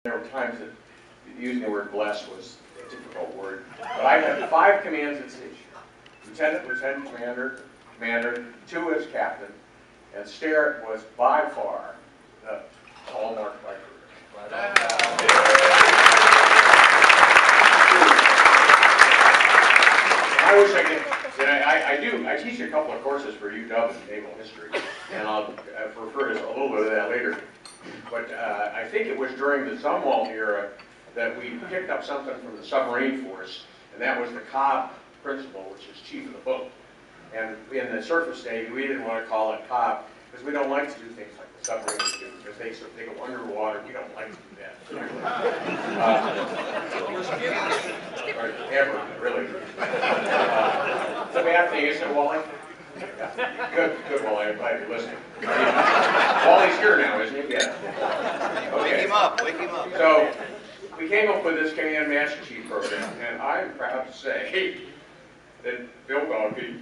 there were times that using the word bless was a difficult word. But I had 5 commands at station. Lieutenant commander, 2 as captain, and Sterett was by far the hallmark of my career. I wish I could, I teach a couple of courses for UW in naval history, and I'll refer to a little bit of that later. But I think it was during the Zumwalt era that we picked up something from the submarine force, and that was the Cobb principle, which is chief of the boat. And in the surface Navy, we didn't want to call it Cobb, because we don't like to do things like the submarines do, because they go underwater. We don't like to do that. Or ever, really. It's a bad thing, isn't it, Wally? Yeah. Good, Wally. I'm glad you're listening. Wally's here now, isn't he? Yeah. Okay. Wake him up. So, we came up with this Command Master Chief program, and I'm proud to say that Bill Dahlke,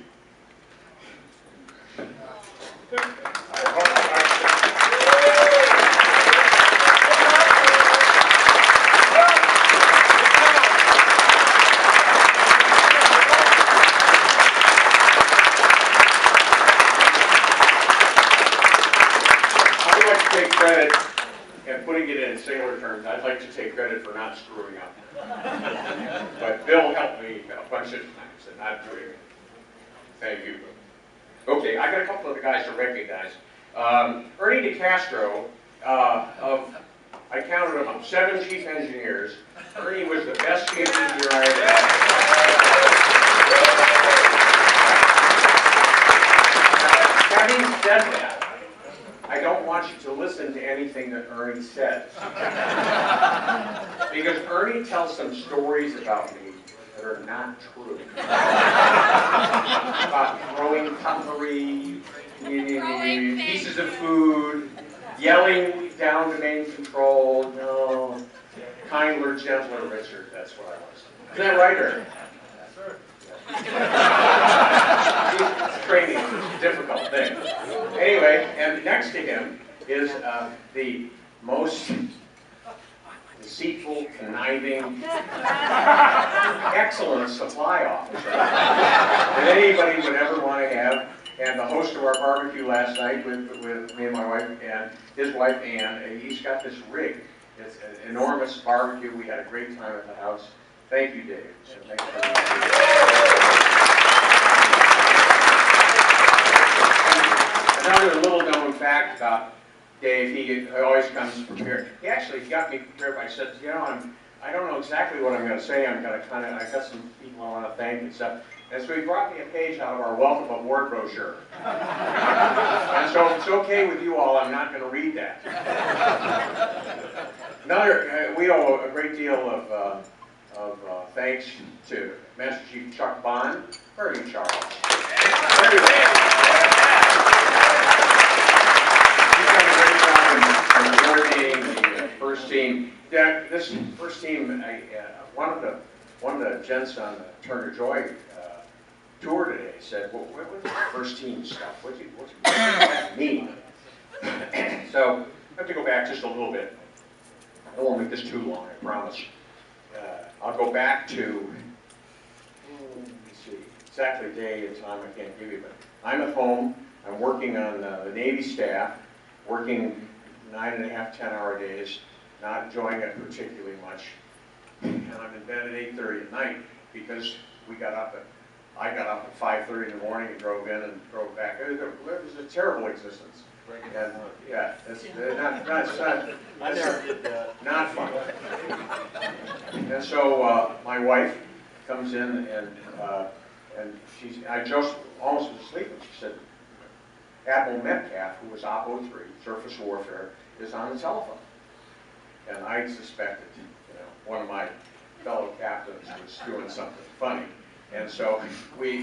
take credit, and putting it in sailor terms, I'd like to take credit for not screwing up. But Bill helped me a bunch of times in not doing it. Thank you. Okay, I got a couple of the guys to recognize. Ernie DeCastro, I counted him up, 7 chief engineers. Ernie was the best chief engineer I ever had. Having said that, I don't want you to listen to anything that Ernie says. Because Ernie tells some stories about me that are not true. About throwing cutlery, pieces of food, yelling down to main control, no, kinder, gentler, Richard, that's what I was. Isn't that right, Ernie? Training is a difficult thing. Anyway, and next to him is the most deceitful, conniving, excellent supply officer that anybody would ever want to have. And the host of our barbecue last night with me and my wife and his wife Ann, he's got this rig. It's an enormous barbecue. We had a great time at the house. Thank you, Dave. And thank you. Another little known fact about Dave, he always comes prepared. He actually got me prepared by saying, you know, I don't know exactly what I'm going to say. I got some people I want to thank and stuff. And so he brought me a page out of our Welcome Aboard brochure. And so if it's okay with you all, I'm not going to read that. We owe a great deal of thanks to Master Chief Chuck Bond. Where are you, Charles? The first team. Yeah, this first team. One of the gents on the Turner Joy tour today said, "Well, what's the first team stuff? What's that mean?" So I have to go back just a little bit. I won't make this too long, I promise. I'll go back to let's see, exactly day and time I can't give you, but I'm at home. I'm working on the Navy staff, working 9.5, 10-hour days, not enjoying it particularly much. And I'm in bed at 8:30 at night because I got up at 5:30 in the morning and drove in and drove back. It was a terrible existence. And, yeah, it's not fun. And so my wife comes in and I just almost was asleep and she said, Admiral Metcalf, who was Op 03, surface warfare, is on the telephone. And I suspected, one of my fellow captains was doing something funny. And so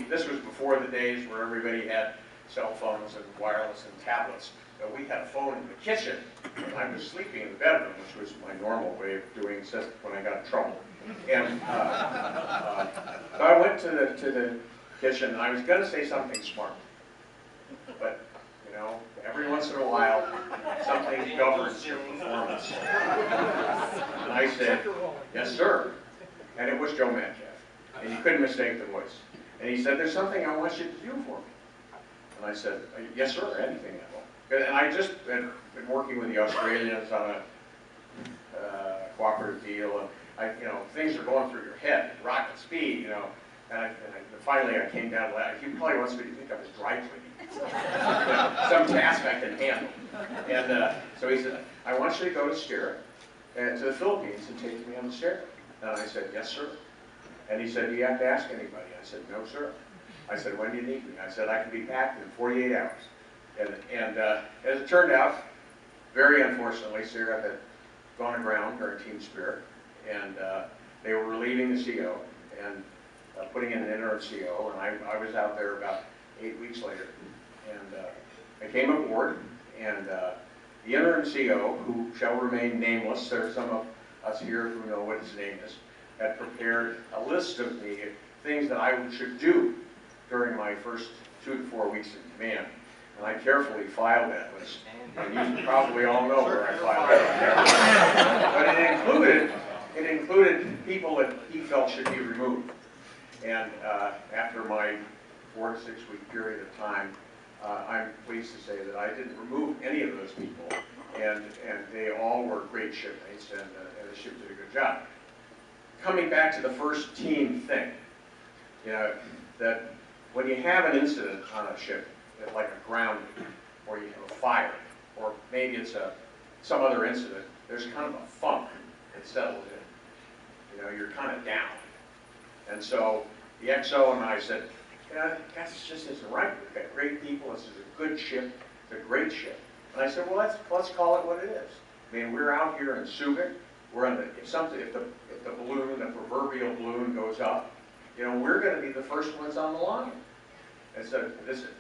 this was before the days where everybody had cell phones and wireless and tablets. So we had a phone in the kitchen, and I was sleeping in the bedroom, which was my normal way of doing this when I got in trouble. And so I went to the kitchen, and I was going to say something smart. But, every once in a while, something governs your performance. And I said, yes, sir. And it was Joe Metcalf. And you couldn't mistake the voice. And he said, there's something I want you to do for me. And I said, yes, sir, anything at all. And I just been working with the Australians on a cooperative deal, and things are going through your head, rocket speed, And finally I came down to he probably wants me to think I was dry cleaning. Some task I can handle. And so he said, I want you to go to Sterett, to the Philippines, and take me on the Sterett. And I said, yes, sir. And he said, do you have to ask anybody? I said, no, sir. I said, when do you need me? I said, I can be packed in 48 hours. And as it turned out, very unfortunately, Sterett had gone aground during Team Spirit, and they were relieving the CO and putting in an interim CO, and I was out there about 8 weeks later. And I came aboard, and the interim CO, who shall remain nameless, there are some of us here who know what his name is, had prepared a list of the things that I should do during my first 2 to 4 weeks in command. And I carefully filed that list. And you probably all know where I filed that. But it included people that he felt should be removed. And after my 4 to 6 week period of time, I'm pleased to say that I didn't remove any of those people. And they all were great shipmates, and the ship did a good job. Coming back to the first team thing, that when you have an incident on a ship, like a grounding, or you have a fire, or maybe it's some other incident, there's kind of a funk that settles in. You're kind of down. And so the XO and I said, that just isn't right. We've got great people. This is a good ship. It's a great ship. And I said, well, let's call it what it is. I mean, we're out here in Subic. We're on if the balloon, the proverbial balloon goes up, we're going to be the first ones on the line. And so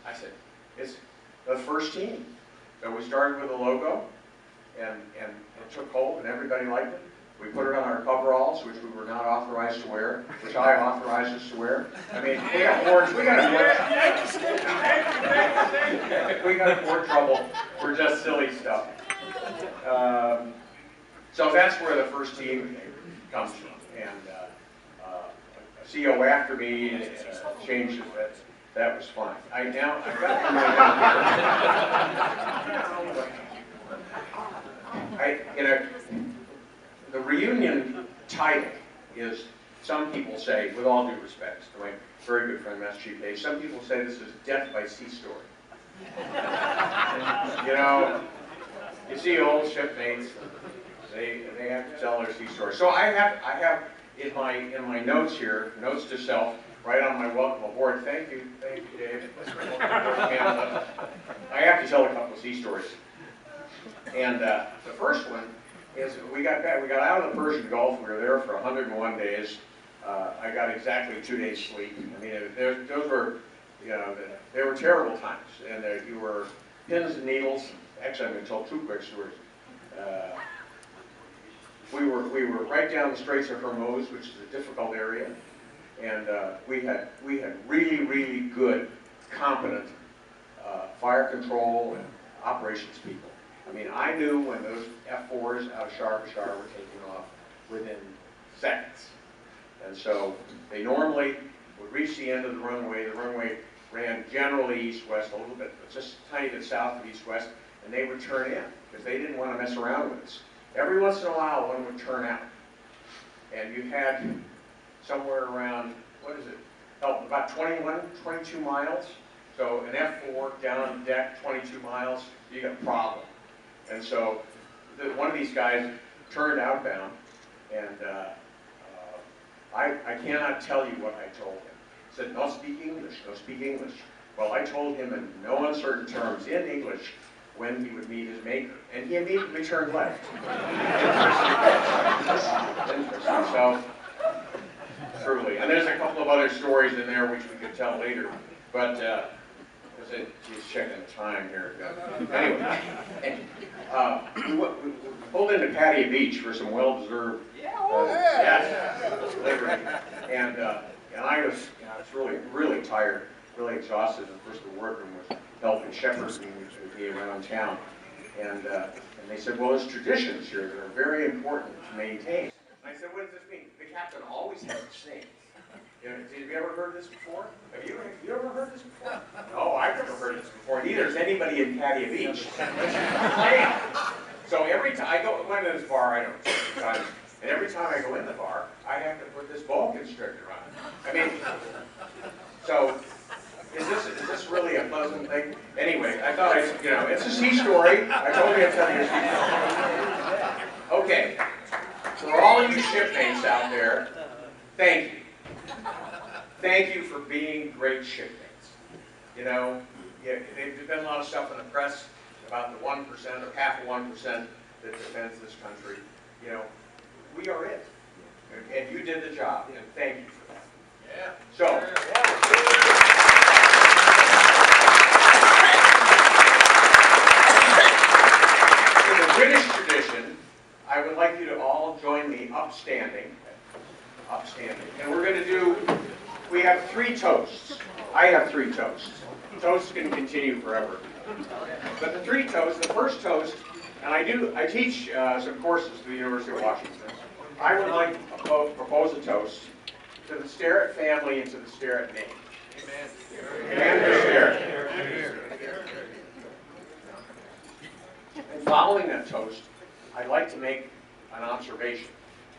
I said, it's the first team. So we started with a logo, and it took hold, and everybody liked it. We put it on our coveralls, which we were not authorized to wear, which I authorized us to wear. I mean, we got more trouble for just silly stuff. So that's where the first team comes from. And a CO after me changed it, but that was fine. I've got the reunion title is, some people say, with all due respect, to my very good friend, Master Chief Hay, some people say this is death by sea story. You see old shipmates, they have to tell their sea story. So I have in my notes here, notes to self, right on my welcome aboard. Thank you, Dave. I have to tell a couple of sea stories. And the first one is we got out of the Persian Gulf. We were there for 101 days. I got exactly 2 days sleep. I mean, those were, they were terrible times, and you were pins and needles. Actually, I'm going to tell 2 quick stories. We were right down the Straits of Hormuz, which is a difficult area, and we had really good, competent fire control and operations people. I mean, I knew when those F4s out of Shar were taking off within seconds. And so they normally would reach the end of the runway. The runway ran generally east-west, a little bit, just a tiny bit south of east-west, and they would turn in because they didn't want to mess around with us. Every once in a while, one would turn out. And you had somewhere around, about 21, 22 miles. So an F4 down on the deck, 22 miles, you got a problem. And so one of these guys turned outbound, and I cannot tell you what I told him. He said, no speak English, no speak English. Well, I told him in no uncertain terms in English when he would meet his maker, and he immediately turned left. Interesting. So, truly. And there's a couple of other stories in there which we could tell later, but she's checking the time here. Anyway, we pulled into Pattaya Beach for some well-deserved liberty, and I was really tired, really exhausted. Of course, the wardroom was helping shepherd me around town, And they said, well, there's traditions here that are very important to maintain. And I said, what does this mean? The captain always has a snake. Have you ever heard this before? Have you ever heard this before? No, I've never heard this before. Neither has anybody in Pattaya Beach. So every time I go in this bar, I don't sometimes, and every time I go in the bar, I have to put this boa constrictor on. I mean, so is this really a pleasant thing? Anyway, I thought it's a sea story. I told you I'd tell you a sea story. Okay, for all of you shipmates out there, thank you. Thank you for being great shipmates. You know, there's been a lot of stuff in the press about the 1% or half of 1% that defends this country. You know, we are it. And you did the job, and thank you for that. Yeah. So, in the British tradition, I would like you to all join me upstanding. And we're going to do, we have 3 toasts. I have 3 toasts. Toasts can continue forever. But the 3 toasts, the first toast, and I teach some courses at the University of Washington. I would like to propose a toast to the Sterett family and to the Sterett name. Amen. And the Sterett. And following that toast, I'd like to make an observation,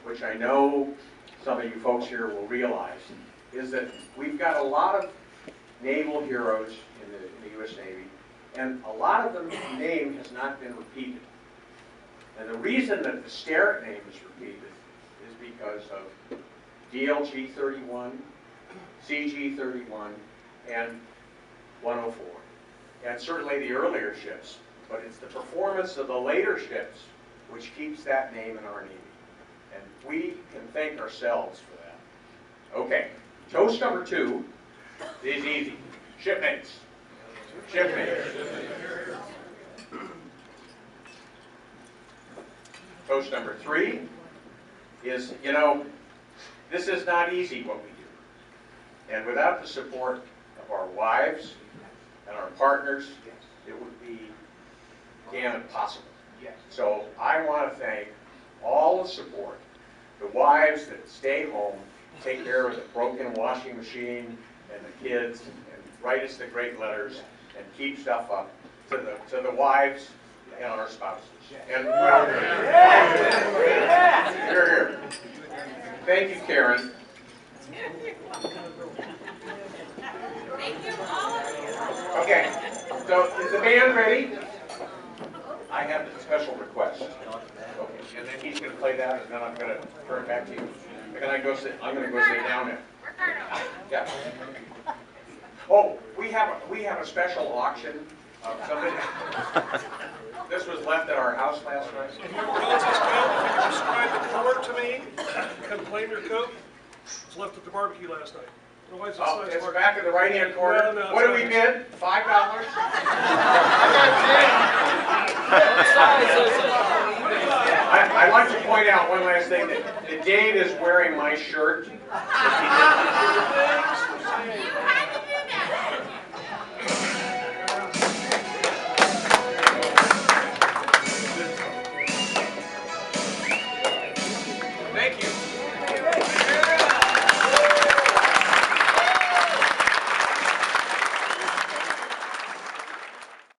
which I know some of you folks here will realize, is that we've got a lot of naval heroes in the U.S. Navy, and a lot of the name has not been repeated. And the reason that the Sterett name is repeated is because of DLG 31, CG 31, and 104. And certainly the earlier ships, but it's the performance of the later ships which keeps that name in our Navy. And we can thank ourselves for that. Okay, toast number 2 is easy. Shipmates. Shipmates. Toast number 3 is, you know, this is not easy what we do. And without the support of our wives and our partners, it would be damn impossible. So I want to thank all the support, the wives that stay home, take care of the broken washing machine and the kids, and write us the great letters and keep stuff up, to the wives and our spouses. And well, here. Thank you, Karen. Okay, so is the band ready? I have a special request. Okay, and then he's going to play that, and then I'm going to turn it back to you. I'm going to go sit down now. Yeah. Oh, we have a special auction of something. This was left at our house last night. If you ever else is coat, if you can describe the color to me, come claim your coat. It's left at the barbecue last night. Otherwise, it's back in the right-hand corner. No, what did we bid? $5? I'd like to point out one last thing, that Dave is wearing my shirt.